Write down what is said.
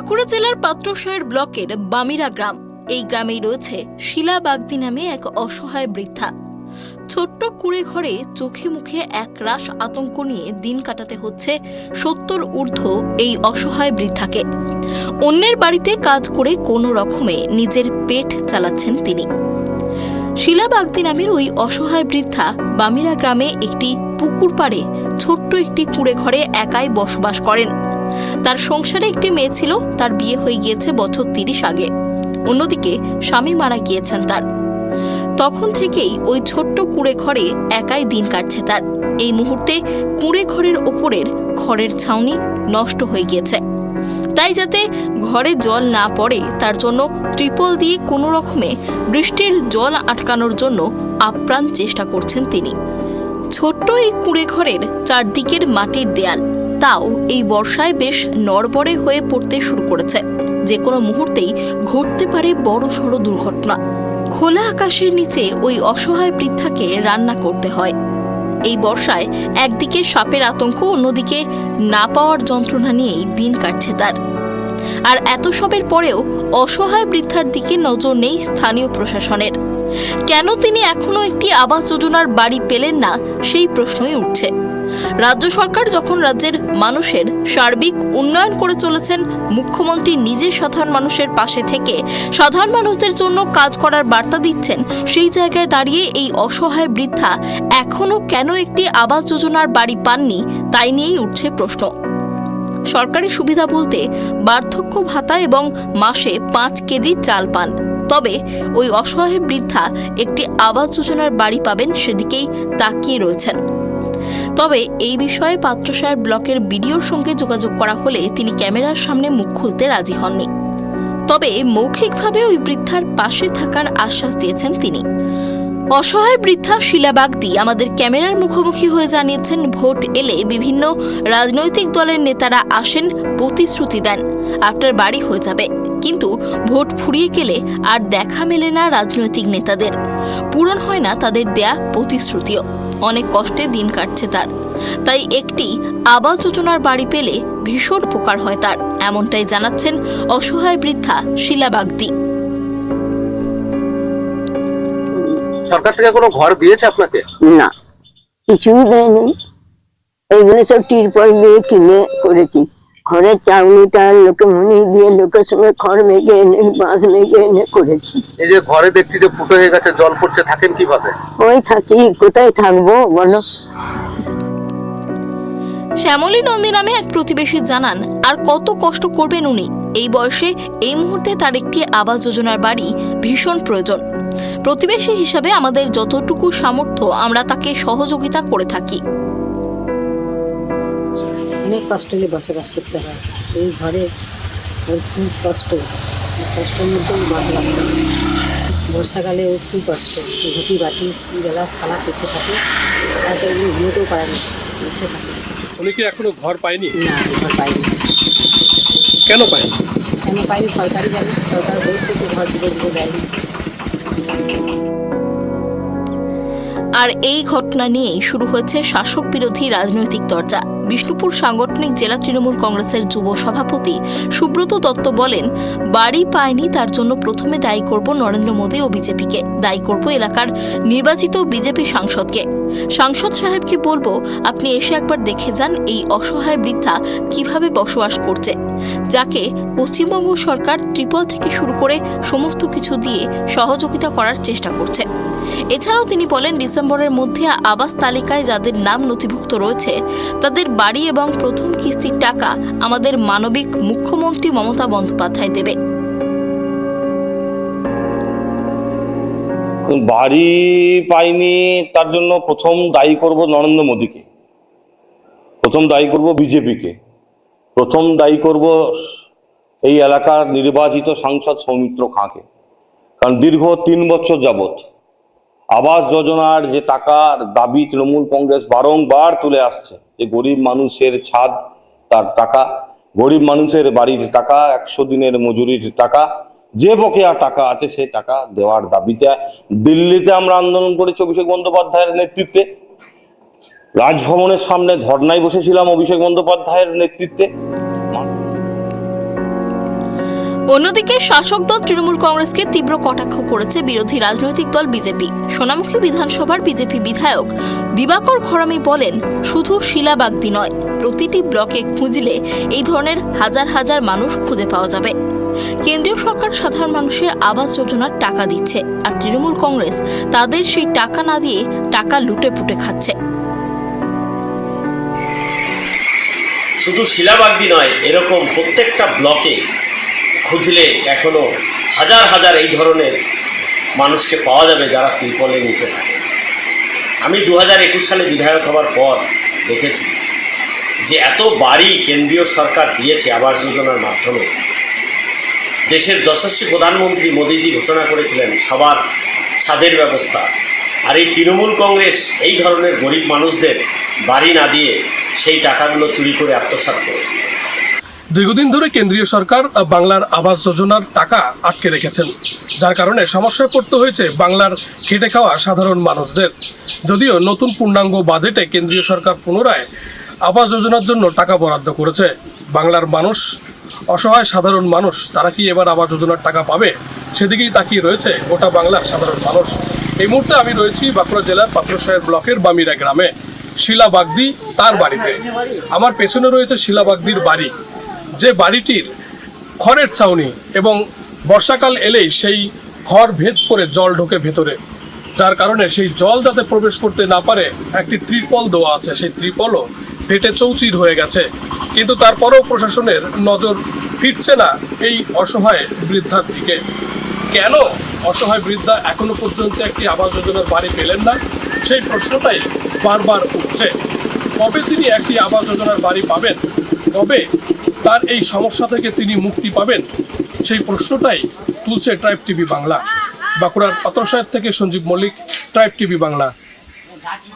বাঁকুড়া জেলার পাত্রসায়র ব্লকের বামিরা গ্রাম। এই গ্রামেই রয়েছে শিলা বাগদি নামে এক অসহায় বৃদ্ধা। ছোট্ট কুঁড়ে ঘরে চোখে মুখে একরাশ আতঙ্ক নিয়ে দিন কাটাতে হচ্ছে 70 ঊর্ধ্ব এই অসহায় বৃদ্ধাকে। অন্যের বাড়িতে কাজ করে কোনো রকমে নিজের পেট চালাচ্ছেন তিনি। শিলা বাগদি নামের ওই অসহায় বৃদ্ধা বামিরা গ্রামে একটি পুকুর পাড়ে ছোট্ট একটি কুঁড়ে ঘরে একাই বসবাস করেন। তার সংসারে একটি মেয়ে ছিল, তার বিয়ে হয়ে গিয়েছে বছর 30 আগে। অন্যদিকে স্বামী মারা গিয়েছেন তার। তখন থেকেই ওই ছোট্ট কুঁড়ে ঘরে একাই দিন কাটছে তার। এই মুহূর্তে কুঁড়ে ঘরের ওপরের খড়ের ছাউনি নষ্ট হয়ে গিয়েছে, তাই যাতে ঘরে জল না পড়ে তার জন্য ত্রিপল দিয়ে কোনো রকমে বৃষ্টির জল আটকানোর জন্য আপ্রাণ চেষ্টা করছেন তিনি। ছোট্ট এই কুঁড়ে ঘরের চারদিকের মাটির দেয়াল, তাও এই বর্ষায় বেশ নড়বড়ে হয়ে পড়তে শুরু করেছে। যে কোনো মুহূর্তেই ঘটতে পারে বড়সড় দুর্ঘটনা। খোলা আকাশের নিচে ওই অসহায় বৃদ্ধাকে রান্না করতে হয়। এই বর্ষায় একদিকে সাপের আতঙ্ক, অন্যদিকে না পাওয়ার যন্ত্রণা নিয়েই দিন কাটছে তার। আর এত সবের পরেও অসহায় বৃদ্ধার দিকে নজর নেই স্থানীয় প্রশাসনের। কেন তিনি এখনো একটি আবাস যোজনার বাড়ি পেলেন না, সেই প্রশ্নই উঠছে। রাজ্য সরকার যখন রাজ্যের মানুষের সার্বিক উন্নয়ন করে চলেছেন, মুখ্যমন্ত্রী নিজে সাধারণ মানুষের পাশে থেকে সাধারণ মানুষদের জন্য কাজ করার বার্তা দিচ্ছেন, সেই জায়গায় দাঁড়িয়ে এই অসহায় বৃদ্ধা এখনো কেন একটি আবাস যোজনার বাড়ি পাননি, তাই নিয়েই উঠছে প্রশ্ন। সরকারি সুবিধা বলতে বার্ধক্য ভাতা এবং মাসে 5 কেজি চাল পান। তবে ওই অসহায় বৃদ্ধা একটি আবাস যোজনার বাড়ি পাবেন, সেদিকেই তাকিয়ে রয়েছেন। তবে এই বিষয়ে পাত্রসায়র ব্লকের বিডিওর সঙ্গে যোগাযোগ করা হলে তিনি ক্যামেরার সামনে মুখ খুলতে রাজি হননি। তবে মৌখিকভাবে ওই বৃদ্ধার পাশে থাকার আশ্বাস দিয়েছেন তিনি। অসহায় বৃদ্ধা শিলা বাগদি আমাদের ক্যামেরার মুখোমুখি হয়ে জানিয়েছেন, ভোট এলে বিভিন্ন রাজনৈতিক দলের নেতারা আসেন, প্রতিশ্রুতি দেন আপনার বাড়ি হয়ে যাবে, কিন্তু ভোট ফুরিয়ে গেলে আর দেখা মেলে না রাজনৈতিক নেতাদের, পূরণ হয় না তাদের দেয়া প্রতিশ্রুতিও। অনেক কষ্টে দিন কাটছে তার, তাই একটি আবাস যোজনার বাড়ি পেলে ভীষণ উপকার হয় তার, এমনটাই জানাচ্ছেন অসহায় বৃদ্ধা শিলা বাগদি। সরকার থেকে কোনো ঘর দিয়েছে আপনাকে? না, কিছুই দেয়নি। এইগুলো সব টিরপল দিয়ে কিনে করেছি। ঘরের চাউনিটা লোকে মনি দিয়ে লোকের সঙ্গে খড় মেঘে এনে বাঁশ মেঘে এনে করেছি। এই যে ঘরে দেখছি যে ফুটো হয়ে গেছে, জল পড়ছে, থাকেন কিভাবে? ওই থাকি, কোথায় থাকবো বলো? শ্যামলী নন্দী নামে এক প্রতিবেশী জানান, আর কত কষ্ট করবেন উনি। এই বয়সে এই মুহূর্তে তার একটি আবাস যোজনার বাড়ি ভীষণ প্রয়োজন। প্রতিবেশী হিসাবে আমাদের যতটুকু সামর্থ্য আমরা তাকে সহযোগিতা করে থাকি। অনেক কষ্ট হলে বসবাস করতে হয় এই ঘরে, খুব কষ্ট, কষ্টের মধ্যে বসবাস করে। বর্ষাকালে ওর খুব কষ্ট, ঘুটি বাটি গ্লাস থালা পেতে থাকে, তাতে এগুলো ঘুমোতেও পারে না, বসে থাকে। উনি কি এখনো ঘর পায়নি? না, ঘর পাইনি। কেন পায়নি? কেন পাইনি সরকারি জানি, সরকার বলছে তো ঘর দিতে দেয়নি। আর এই ঘটনা নিয়েই শুরু হয়েছে শাসক বিরোধী রাজনৈতিক চর্চা। বিষ্ণুপুর সাংগঠনিক জেলা তৃণমূল কংগ্রেসের যুব সভাপতি সুব্রত দত্ত বলেন, বাড়ি পায়নি তার জন্য প্রথমে দায়ী করব নরেন্দ্র মোদী ও বিজেপিকে, দায়ী করব এলাকার নির্বাচিত বিজেপি সাংসদকে। সাংসদ সাহেবকে বলবো, আপনি এসে একবার দেখে যান এই অসহায় বৃদ্ধা কিভাবে বসবাস করছে, যাকে পশ্চিমবঙ্গ সরকার ত্রিপল থেকে শুরু করে সমস্ত কিছু দিয়ে সহযোগিতা করার চেষ্টা করছে। এছাড়াও তিনি বলেন, ডিসেম্বরের মধ্যে আবাস তালিকায় যাদের নাম নথিভুক্ত রয়েছে তাদের বাড়ি এবং প্রথম কিস্তির টাকা আমাদের মানবিক মুখ্যমন্ত্রী মমতা বন্দ্যোপাধ্যায় দেবে। বাড়ি পাইনি তার জন্য প্রথম দায়ী করব নরেন্দ্র মোদীকে, প্রথম দায়ী করব বিজেপিকে, প্রথম দায়ী করব এই এলাকার নির্বাচিত সাংসদ সৌমিত্র খাঁকে। কারণ দীর্ঘ 3 বছর যাবৎ আবাস যোজনার যে টাকার দাবি তৃণমূল কংগ্রেস বারংবার তুলে আসছে, যে গরিব মানুষের ছাদ তার টাকা, গরিব মানুষের বাড়ির টাকা, 100 দিনের মজুরির টাকা, যে বকেয়া টাকা আছে সে টাকা দেওয়ার দাবিটা দিল্লিতে আমরা আন্দোলন করেছি অভিষেক বন্দ্যোপাধ্যায়ের নেতৃত্বে। রাজভবনের সামনে ধর্নায় বসেছিলাম অভিষেক বন্দ্যোপাধ্যায়ের নেতৃত্বে। অন্যদিকে শাসক দল তৃণমূল কংগ্রেসকে তীব্র কটাক্ষ করেছে বিরোধী রাজনৈতিক দল বিজেপি। সোনামুখী বিধানসভার বিজেপি বিধায়ক দিবাকর ঘরামি বলেন, শুধু শিলা বাগদি নয়, প্রতিটি ব্লকে খুঁজলে এই ধরনের হাজার হাজার মানুষ খুঁজে পাওয়া যাবে। কেন্দ্রীয় সরকার সাধারণ মানুষের আবাস যোজনার টাকা দিচ্ছে, আর তৃণমূল কংগ্রেস তাদের সেই টাকা না দিয়ে টাকা লুটে পুটে খাচ্ছে। শুধু শিলাবাগদি নয়, এরকম প্রত্যেকটা ব্লকে খুঁজলে এখনো হাজার হাজার এই ধরনের মানুষকে পাওয়া যাবে যারা ত্রিপলের নিচে থাকে। আমি 2021 সালে বিধায়ক হওয়ার পর দেখেছি যে এত বাড়ি কেন্দ্রীয় সরকার দিয়েছে আবাস যোজনার মাধ্যমে। দেশের যশস্বী প্রধানমন্ত্রী মোদিজি ঘোষণা করেছিলেন সবার ছাদের ব্যবস্থা, আর এই তৃণমূল কংগ্রেস এই ধরনের গরিব মানুষদের বাড়ি না দিয়ে সেই টাকাগুলো চুরি করে আত্মসাৎ করেছে। দীর্ঘদিন ধরে কেন্দ্রীয় সরকার বাংলার আবাস যোজনার টাকা আটকে রেখেছেন, যার কারণে সমস্যায় পড়তে হয়েছে বাংলার খেটে খাওয়া সাধারণ মানুষদের। যদিও নতুন পূর্ণাঙ্গ বাজেটে কেন্দ্রীয় সরকার পুনরায় আবাস যোজনার জন্য টাকা বরাদ্দ করেছে, বাংলার মানুষ, অসহায় সাধারণ মানুষ, তারা কি এবার আবাস যোজনার টাকা পাবে সেদিকেই তাকিয়ে রয়েছে গোটা বাংলার সাধারণ মানুষ। এই মুহূর্তে আমি রয়েছি বাঁকুড়া জেলার পাত্রসাহের ব্লকের বামিরা গ্রামে, শিলা বাগদি তার বাড়িতে। আমার পেছনে রয়েছে শিলা বাগদির বাড়ি, যে বাড়িটির খড়ের ছাউনি এবং বর্ষাকাল এলেই সেই খড় ভেদ করে জল ঢোকে ভেতরে, যার কারণে সেই জল যাতে প্রবেশ করতে না পারে একটি ত্রিপল দেওয়া আছে, সেই ত্রিপলও ফেটে চৌচির হয়ে গেছে। কিন্তু তারপরেও প্রশাসনের নজর ফিরছে না এই অসহায় বৃদ্ধার দিকে। কেন অসহায় বৃদ্ধা এখনো পর্যন্ত একটি আবাস যোজনার বাড়ি পেলেন না, সেই প্রশ্নটাই বারবার উঠছে। কবে তিনি একটি আবাস যোজনার বাড়ি পাবেন, কবে তার এই সমস্যা থেকে তিনি মুক্তি পাবেন, সেই প্রশ্নটাই তুলছে ট্রাইব টিভি বাংলা। বাঁকুড়ার পাত্রসাহের থেকে সঞ্জীব মল্লিক, ট্রাইব টিভি বাংলা।